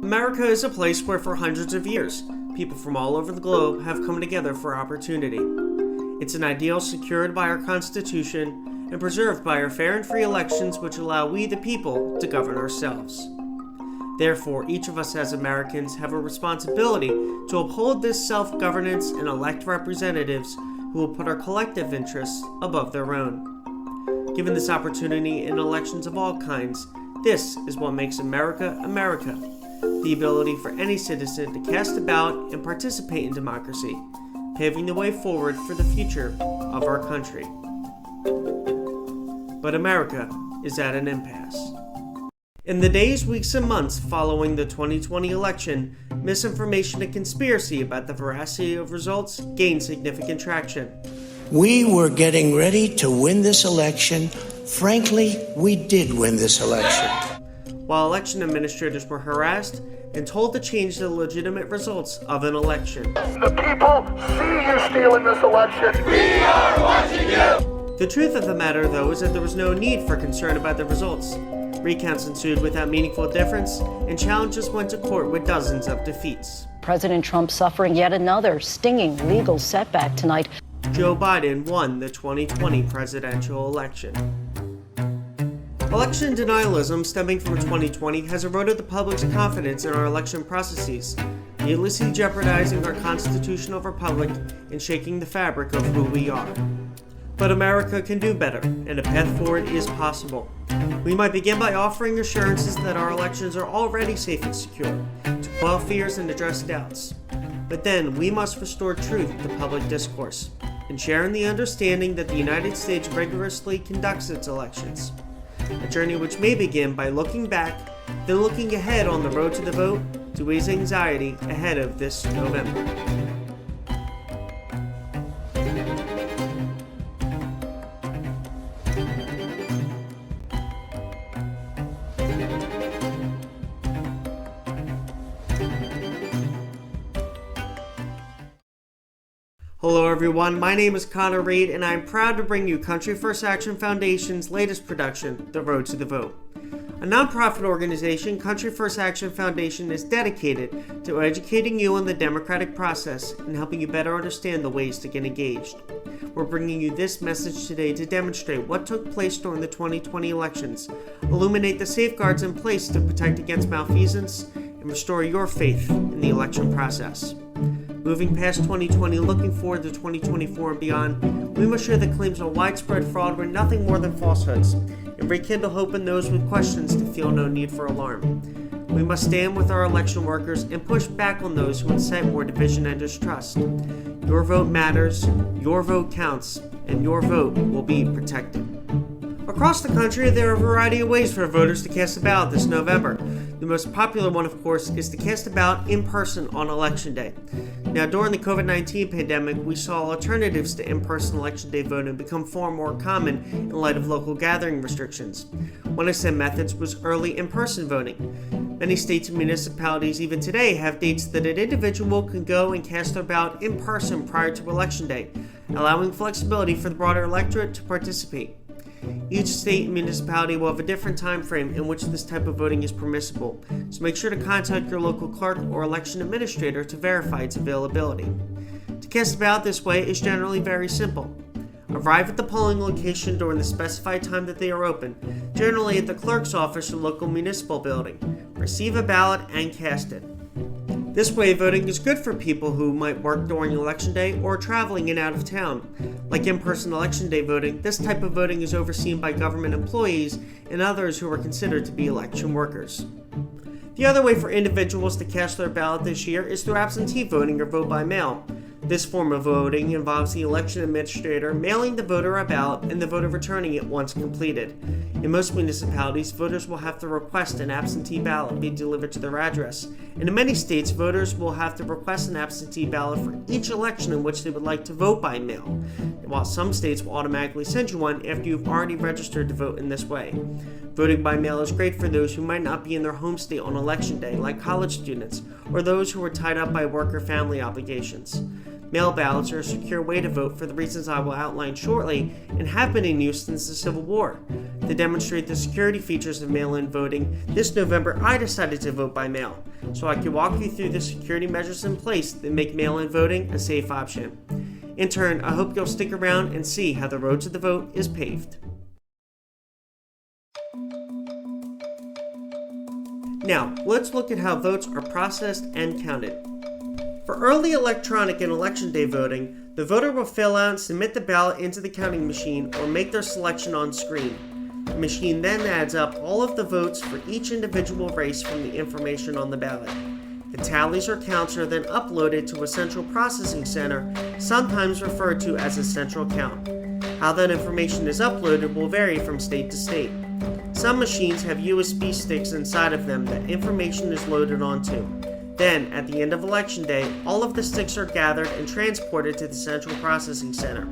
America is a place where for hundreds of years, people from all over the globe have come together for opportunity. It's an ideal secured by our Constitution and preserved by our fair and free elections which allow we the people to govern ourselves. Therefore, each of us as Americans have a responsibility to uphold this self-governance and elect representatives who will put our collective interests above their own. Given this opportunity in elections of all kinds, this is what makes America, America. The ability for any citizen to cast a ballot and participate in democracy, paving the way forward for the future of our country. But America is at an impasse. In the days, weeks, and months following the 2020 election, misinformation and conspiracy about the veracity of results gained significant traction. We were getting ready to win this election. Frankly, we did win this election. While election administrators were harassed and told to change the legitimate results of an election. The people see you stealing this election. We are watching you! The truth of the matter, though, is that there was no need for concern about the results. Recounts ensued without meaningful difference, and challenges went to court with dozens of defeats. President Trump suffering yet another stinging legal setback tonight. Joe Biden won the 2020 presidential election. Election denialism stemming from 2020 has eroded the public's confidence in our election processes, needlessly jeopardizing our constitutional republic and shaking the fabric of who we are. But America can do better, and a path forward is possible. We might begin by offering assurances that our elections are already safe and secure, to quell fears and address doubts. But then, we must restore truth to public discourse, and share in the understanding that the United States rigorously conducts its elections. A journey which may begin by looking back, then looking ahead on the road to the vote to ease anxiety ahead of this November. Hello everyone, my name is Connor Reed and I'm proud to bring you Country First Action Foundation's latest production, The Road to the Vote. A nonprofit organization, Country First Action Foundation is dedicated to educating you on the democratic process and helping you better understand the ways to get engaged. We're bringing you this message today to demonstrate what took place during the 2020 elections, illuminate the safeguards in place to protect against malfeasance, and restore your faith in the election process. Moving past 2020, looking forward to 2024 and beyond, we must share the claims of widespread fraud were nothing more than falsehoods, and rekindle hope in those with questions to feel no need for alarm. We must stand with our election workers and push back on those who incite more division and distrust. Your vote matters, your vote counts, and your vote will be protected. Across the country, there are a variety of ways for voters to cast a ballot this November. The most popular one, of course, is to cast a ballot in person on Election Day. Now, during the COVID-19 pandemic, we saw alternatives to in-person Election Day voting become far more common in light of local gathering restrictions. One of said methods was early in-person voting. Many states and municipalities even today have dates that an individual can go and cast their ballot in person prior to Election Day, allowing flexibility for the broader electorate to participate. Each state and municipality will have a different time frame in which this type of voting is permissible, so make sure to contact your local clerk or election administrator to verify its availability. To cast a ballot this way is generally very simple. Arrive at the polling location during the specified time that they are open, generally at the clerk's office or local municipal building. Receive a ballot and cast it. This way, voting is good for people who might work during Election Day or traveling in out of town. Like in-person Election Day voting, this type of voting is overseen by government employees and others who are considered to be election workers. The other way for individuals to cast their ballot this year is through absentee voting or vote by mail. This form of voting involves the election administrator mailing the voter a ballot and the voter returning it once completed. In most municipalities, voters will have to request an absentee ballot be delivered to their address, and in many states, voters will have to request an absentee ballot for each election in which they would like to vote by mail, while some states will automatically send you one after you've already registered to vote in this way. Voting by mail is great for those who might not be in their home state on Election Day, like college students, or those who are tied up by work or family obligations. Mail ballots are a secure way to vote for the reasons I will outline shortly and have been in use since the Civil War. To demonstrate the security features of mail-in voting, this November I decided to vote by mail, so I can walk you through the security measures in place that make mail-in voting a safe option. In turn, I hope you'll stick around and see how the road to the vote is paved. Now, let's look at how votes are processed and counted. For early electronic and election day voting, the voter will fill out and submit the ballot into the counting machine or make their selection on screen. The machine then adds up all of the votes for each individual race from the information on the ballot. The tallies or counts are then uploaded to a central processing center, sometimes referred to as a central count. How that information is uploaded will vary from state to state. Some machines have USB sticks inside of them that information is loaded onto. Then, at the end of Election Day, all of the sticks are gathered and transported to the central processing center.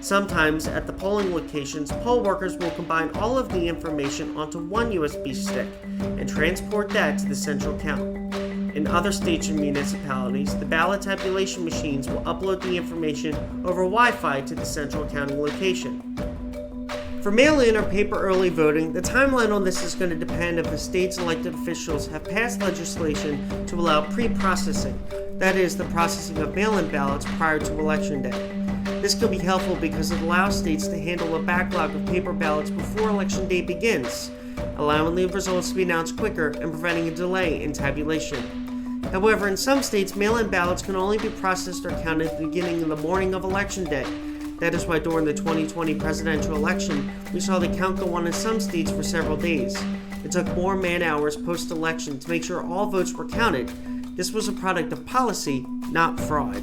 Sometimes, at the polling locations, poll workers will combine all of the information onto one USB stick and transport that to the central count. In other states and municipalities, the ballot tabulation machines will upload the information over Wi-Fi to the central counting location. For mail-in or paper early voting, the timeline on this is going to depend if the state's elected officials have passed legislation to allow pre-processing, that is, the processing of mail-in ballots prior to Election Day. This can be helpful because it allows states to handle a backlog of paper ballots before Election Day begins, allowing the results to be announced quicker and preventing a delay in tabulation. However, in some states, mail-in ballots can only be processed or counted at the beginning of the morning of Election Day. That is why during the 2020 presidential election, we saw the count go on in some states for several days. It took more man-hours post-election to make sure all votes were counted. This was a product of policy, not fraud.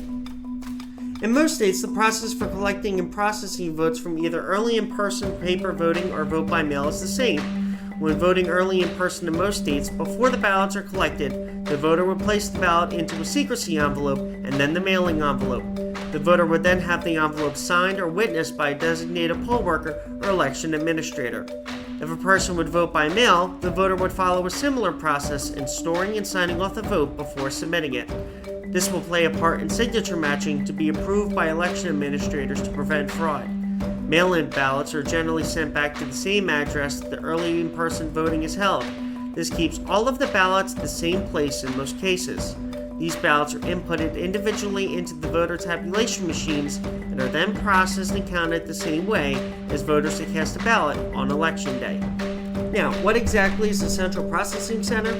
In most states, the process for collecting and processing votes from either early in-person paper voting or vote by mail is the same. When voting early in person in most states, before the ballots are collected, the voter would place the ballot into a secrecy envelope and then the mailing envelope. The voter would then have the envelope signed or witnessed by a designated poll worker or election administrator. If a person would vote by mail, the voter would follow a similar process in storing and signing off the vote before submitting it. This will play a part in signature matching to be approved by election administrators to prevent fraud. Mail-in ballots are generally sent back to the same address that the early in-person voting is held. This keeps all of the ballots at the same place in most cases. These ballots are inputted individually into the voter tabulation machines and are then processed and counted the same way as voters that cast a ballot on Election Day. Now, what exactly is a central processing center?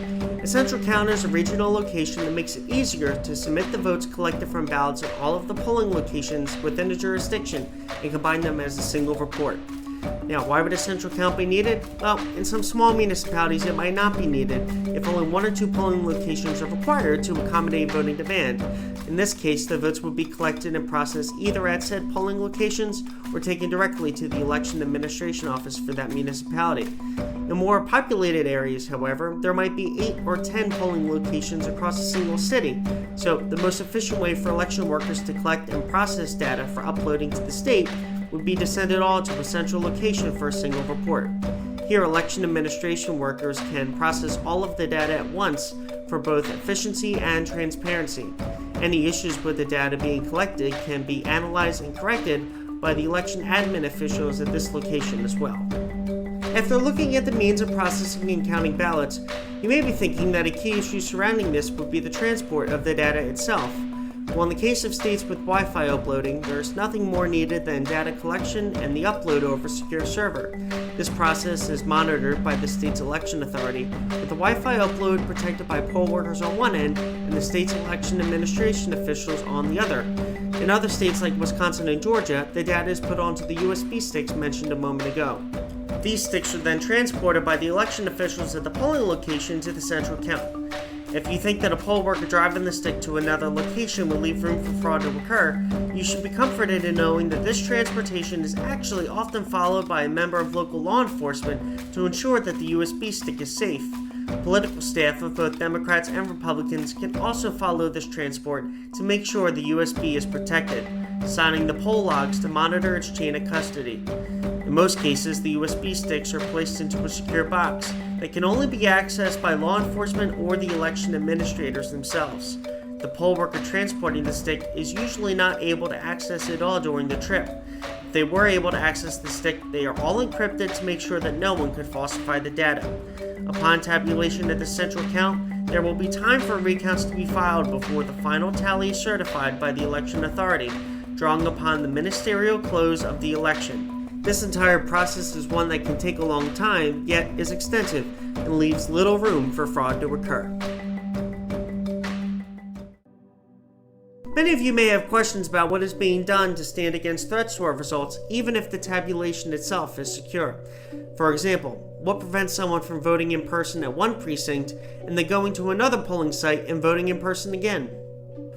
A central counter is a regional location that makes it easier to submit the votes collected from ballots at all of the polling locations within a jurisdiction and combine them as a single report. Now, why would a central count be needed? Well, in some small municipalities it might not be needed if only one or two polling locations are required to accommodate voting demand. In this case, the votes would be collected and processed either at said polling locations or taken directly to the election administration office for that municipality. In more populated areas, however, there might be 8 or 10 polling locations across a single city, so the most efficient way for election workers to collect and process data for uploading to the state would be to send it all to a central location for a single report. Here, election administration workers can process all of the data at once for both efficiency and transparency. Any issues with the data being collected can be analyzed and corrected by the election admin officials at this location as well. After looking at the means of processing and counting ballots, you may be thinking that a key issue surrounding this would be the transport of the data itself. Well, in the case of states with Wi-Fi uploading, there's nothing more needed than data collection and the upload over a secure server. This process is monitored by the state's election authority, with the Wi-Fi upload protected by poll workers on one end and the state's election administration officials on the other. In other states like Wisconsin and Georgia, the data is put onto the USB sticks mentioned a moment ago. These sticks are then transported by the election officials at the polling location to the central count. If you think that a poll worker driving the stick to another location will leave room for fraud to occur, you should be comforted in knowing that this transportation is actually often followed by a member of local law enforcement to ensure that the USB stick is safe. Political staff of both Democrats and Republicans can also follow this transport to make sure the USB is protected, signing the poll logs to monitor its chain of custody. In most cases, the USB sticks are placed into a secure box that can only be accessed by law enforcement or the election administrators themselves. The poll worker transporting the stick is usually not able to access it all during the trip. If they were able to access the stick, they are all encrypted to make sure that no one could falsify the data. Upon tabulation at the central count, there will be time for recounts to be filed before the final tally is certified by the election authority, drawing upon the ministerial close of the election. This entire process is one that can take a long time, yet is extensive and leaves little room for fraud to occur. Many of you may have questions about what is being done to stand against threats to our results, even if the tabulation itself is secure. For example, what prevents someone from voting in person at one precinct and then going to another polling site and voting in person again?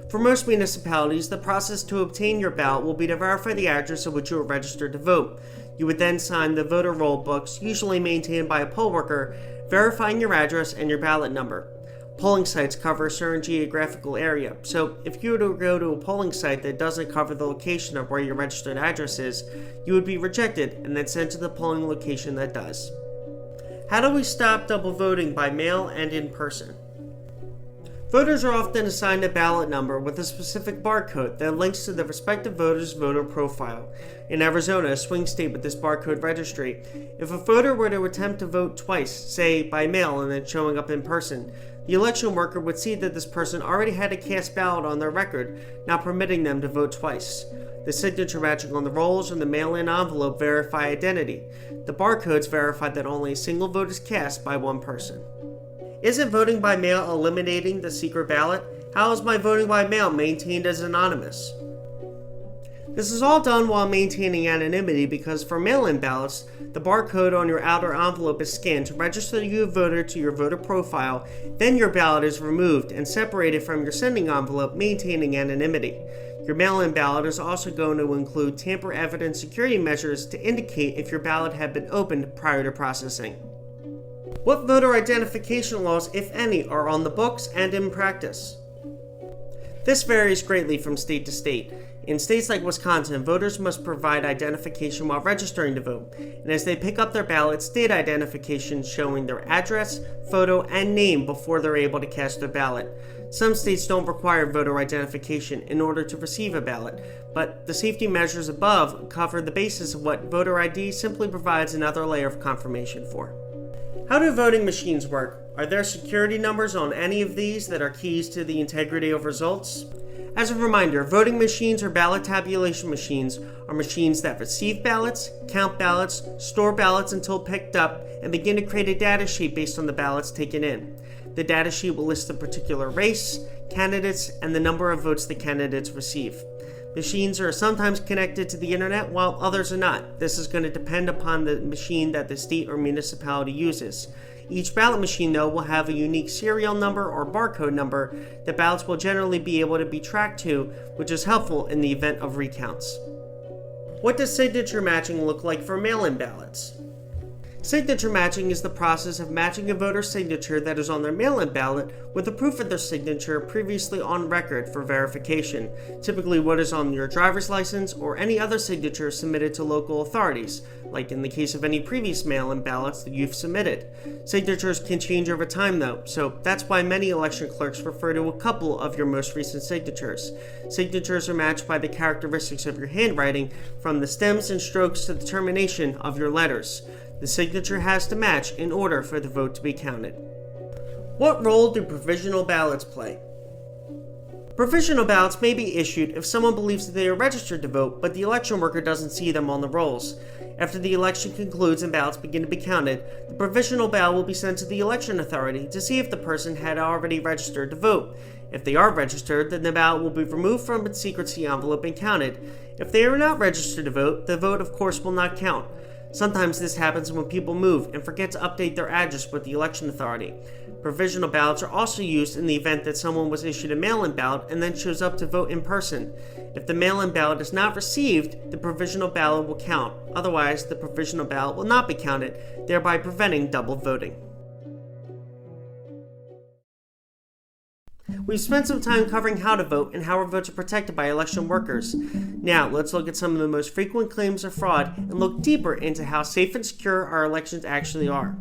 For most municipalities, the process to obtain your ballot will be to verify the address at which you are registered to vote. You would then sign the voter roll books, usually maintained by a poll worker, verifying your address and your ballot number. Polling sites cover a certain geographical area, so if you were to go to a polling site that doesn't cover the location of where your registered address is, you would be rejected and then sent to the polling location that does. How do we stop double voting by mail and in person? Voters are often assigned a ballot number with a specific barcode that links to the respective voter's voter profile. In Arizona, a swing state with this barcode registry, if a voter were to attempt to vote twice, say by mail and then showing up in person, the election worker would see that this person already had a cast ballot on their record, not permitting them to vote twice. The signature matching on the rolls and the mail-in envelope verify identity. The barcodes verify that only a single vote is cast by one person. Isn't voting by mail eliminating the secret ballot? How is my voting by mail maintained as anonymous? This is all done while maintaining anonymity because for mail-in ballots, the barcode on your outer envelope is scanned to register you a voter to your voter profile, then your ballot is removed and separated from your sending envelope, maintaining anonymity. Your mail-in ballot is also going to include tamper-evident security measures to indicate if your ballot had been opened prior to processing. What voter identification laws, if any, are on the books and in practice? This varies greatly from state to state. In states like Wisconsin, voters must provide identification while registering to vote, and as they pick up their ballot, state identification showing their address, photo, and name before they're able to cast their ballot. Some states don't require voter identification in order to receive a ballot, but the safety measures above cover the basis of what voter ID simply provides another layer of confirmation for. How do voting machines work? Are there security numbers on any of these that are keys to the integrity of results? As a reminder, voting machines or ballot tabulation machines are machines that receive ballots, count ballots, store ballots until picked up, and begin to create a data sheet based on the ballots taken in. The data sheet will list the particular race, candidates, and the number of votes the candidates receive. Machines are sometimes connected to the internet while others are not. This is going to depend upon the machine that the state or municipality uses. Each ballot machine, though, will have a unique serial number or barcode number that ballots will generally be able to be tracked to, which is helpful in the event of recounts. What does signature matching look like for mail-in ballots? Signature matching is the process of matching a voter's signature that is on their mail-in ballot with a proof of their signature previously on record for verification, typically what is on your driver's license or any other signature submitted to local authorities, like in the case of any previous mail-in ballots that you've submitted. Signatures can change over time though, so that's why many election clerks refer to a couple of your most recent signatures. Signatures are matched by the characteristics of your handwriting, from the stems and strokes to the termination of your letters. The signature has to match in order for the vote to be counted. What role do provisional ballots play? Provisional ballots may be issued if someone believes that they are registered to vote, but the election worker doesn't see them on the rolls. After the election concludes and ballots begin to be counted, the provisional ballot will be sent to the election authority to see if the person had already registered to vote. If they are registered, then the ballot will be removed from its secrecy envelope and counted. If they are not registered to vote, the vote of course will not count. Sometimes this happens when people move and forget to update their address with the election authority. Provisional ballots are also used in the event that someone was issued a mail-in ballot and then shows up to vote in person. If the mail-in ballot is not received, the provisional ballot will count. Otherwise, the provisional ballot will not be counted, thereby preventing double voting. We've spent some time covering how to vote and how our votes are protected by election workers. Now, let's look at some of the most frequent claims of fraud and look deeper into how safe and secure our elections actually are.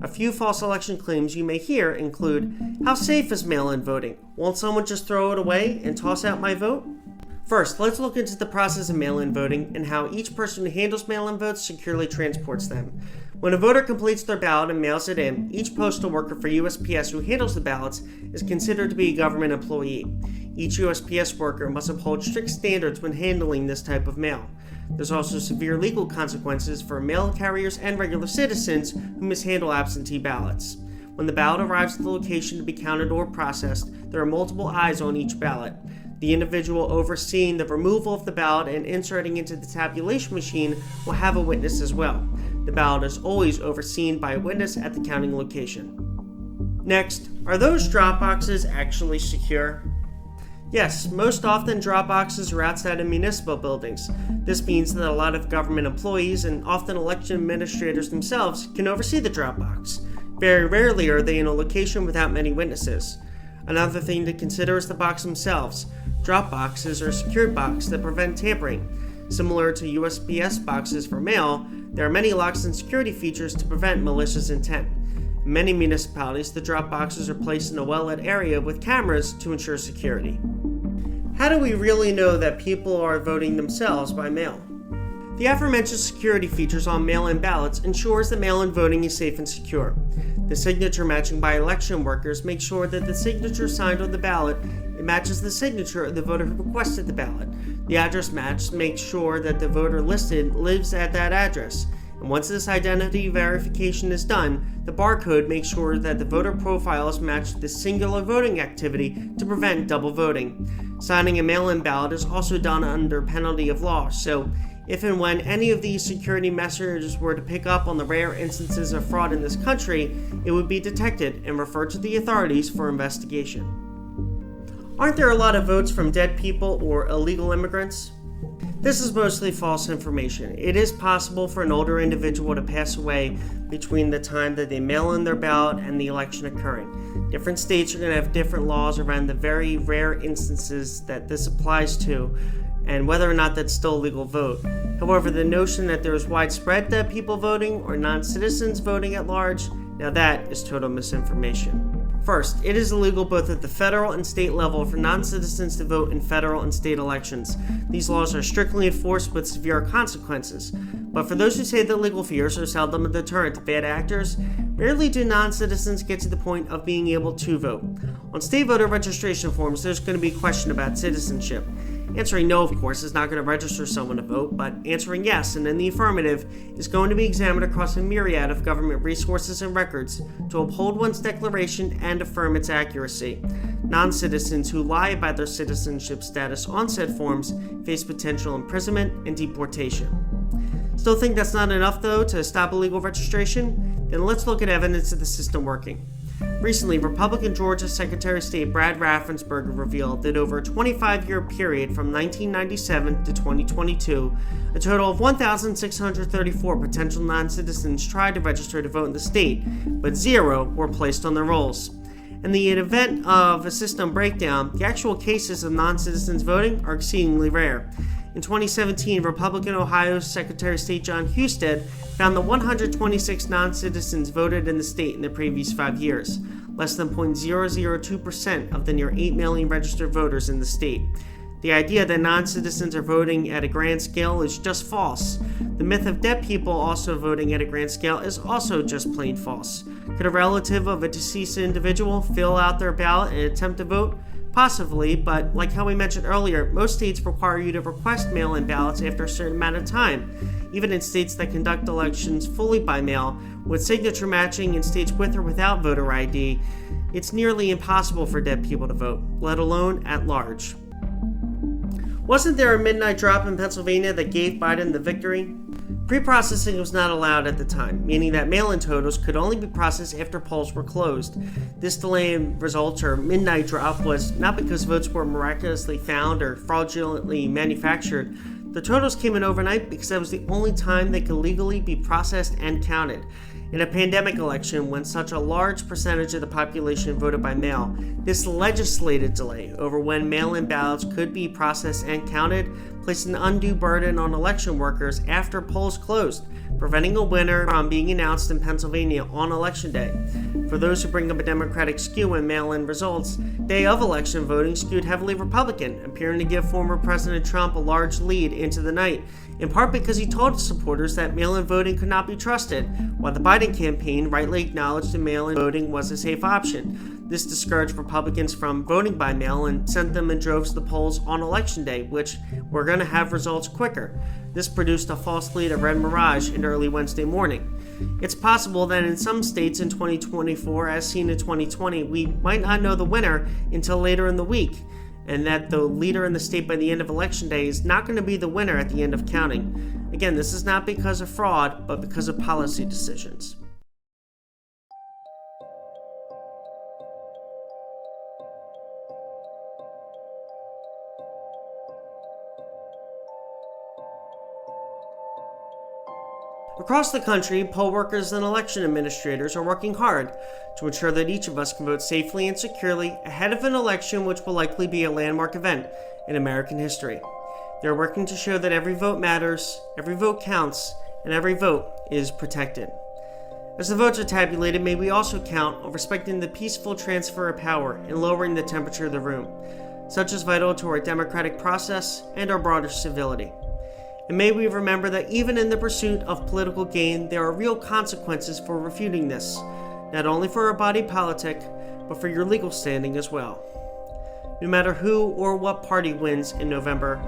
A few false election claims you may hear include, how safe is mail-in voting? Won't someone just throw it away and toss out my vote? First, let's look into the process of mail-in voting and how each person who handles mail-in votes securely transports them. When a voter completes their ballot and mails it in, each postal worker for USPS who handles the ballots is considered to be a government employee. Each USPS worker must uphold strict standards when handling this type of mail. There's also severe legal consequences for mail carriers and regular citizens who mishandle absentee ballots. When the ballot arrives at the location to be counted or processed, there are multiple eyes on each ballot. The individual overseeing the removal of the ballot and inserting into the tabulation machine will have a witness as well. The ballot is always overseen by a witness at the counting location. Next, are those drop boxes actually secure? Yes, most often drop boxes are outside of municipal buildings. This means that a lot of government employees and often election administrators themselves can oversee the drop box. Very rarely are they in a location without many witnesses. Another thing to consider is the box themselves. Drop boxes are a secured box that prevent tampering. Similar to USPS boxes for mail, there are many locks and security features to prevent malicious intent. In many municipalities, the drop boxes are placed in a well-lit area with cameras to ensure security. How do we really know that people are voting themselves by mail? The aforementioned security features on mail-in ballots ensures that mail-in voting is safe and secure. The signature matching by election workers makes sure that the signature signed on the ballot matches the signature of the voter who requested the ballot. The address match makes sure that the voter listed lives at that address. And once this identity verification is done, the barcode makes sure that the voter profile is matched to the singular voting activity to prevent double voting. Signing a mail-in ballot is also done under penalty of law, so if and when any of these security measures were to pick up on the rare instances of fraud in this country, it would be detected and referred to the authorities for investigation. Aren't there a lot of votes from dead people or illegal immigrants? This is mostly false information. It is possible for an older individual to pass away between the time that they mail in their ballot and the election occurring. Different states are going to have different laws around the very rare instances that this applies to, and whether or not that's still a legal vote. However, the notion that there is widespread dead people voting or non-citizens voting at large, now that is total misinformation. First, it is illegal both at the federal and state level for non-citizens to vote in federal and state elections. These laws are strictly enforced with severe consequences. But for those who say that legal fears are seldom a deterrent to bad actors, rarely do non-citizens get to the point of being able to vote. On state voter registration forms, there's going to be a question about citizenship. Answering no, of course, is not going to register someone to vote, but answering yes and in the affirmative is going to be examined across a myriad of government resources and records to uphold one's declaration and affirm its accuracy. Non-citizens who lie about their citizenship status on said forms face potential imprisonment and deportation. Still think that's not enough, though, to stop illegal registration? Then let's look at evidence of the system working. Recently, Republican Georgia Secretary of State Brad Raffensperger revealed that over a 25-year period from 1997 to 2022, a total of 1,634 potential non-citizens tried to register to vote in the state, but 0 were placed on the rolls. In the event of a system breakdown, the actual cases of non-citizens voting are exceedingly rare. In 2017, Republican Ohio Secretary of State John Husted found that 126 non-citizens voted in the state in the previous 5 years, less than 0.002% of the near 8 million registered voters in the state. The idea that non-citizens are voting at a grand scale is just false. The myth of dead people also voting at a grand scale is also just plain false. Could a relative of a deceased individual fill out their ballot and attempt to vote? Possibly, but like how we mentioned earlier, most states require you to request mail-in ballots after a certain amount of time. Even in states that conduct elections fully by mail, with signature matching in states with or without voter ID, it's nearly impossible for dead people to vote, let alone at large. Wasn't there a midnight drop in Pennsylvania that gave Biden the victory? Pre-processing was not allowed at the time, meaning that mail-in totals could only be processed after polls were closed. This delay in results, or midnight drop, was not because votes were miraculously found or fraudulently manufactured. The totals came in overnight because that was the only time they could legally be processed and counted. In a pandemic election, when such a large percentage of the population voted by mail, this legislated delay over when mail-in ballots could be processed and counted placed an undue burden on election workers after polls closed, preventing a winner from being announced in Pennsylvania on Election Day. For those who bring up a Democratic skew in mail-in results, day of election voting skewed heavily Republican, appearing to give former President Trump a large lead into the night, in part because he told supporters that mail-in voting could not be trusted, while the Biden campaign rightly acknowledged that mail-in voting was a safe option. This discouraged Republicans from voting by mail and sent them in droves to the polls on Election Day, which were going to have results quicker. This produced a false lead of red mirage in early Wednesday morning. It's possible that in some states in 2024, as seen in 2020, we might not know the winner until later in the week, and that the leader in the state by the end of Election Day is not going to be the winner at the end of counting. Again, this is not because of fraud, but because of policy decisions. Across the country, poll workers and election administrators are working hard to ensure that each of us can vote safely and securely ahead of an election which will likely be a landmark event in American history. They're working to show that every vote matters, every vote counts, and every vote is protected. As the votes are tabulated, may we also count on respecting the peaceful transfer of power and lowering the temperature of the room. Such is vital to our democratic process and our broader civility. And may we remember that even in the pursuit of political gain, there are real consequences for refuting this, not only for our body politic, but for your legal standing as well. No matter who or what party wins in November,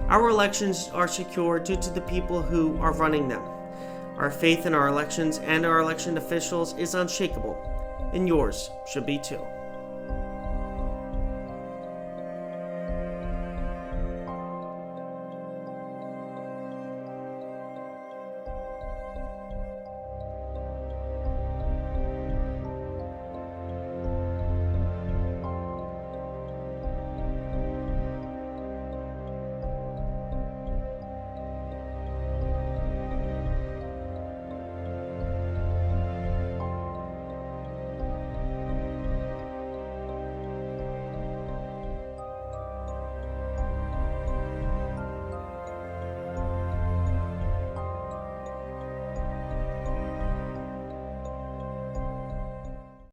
our elections are secure due to the people who are running them. Our faith in our elections and our election officials is unshakable, and yours should be too.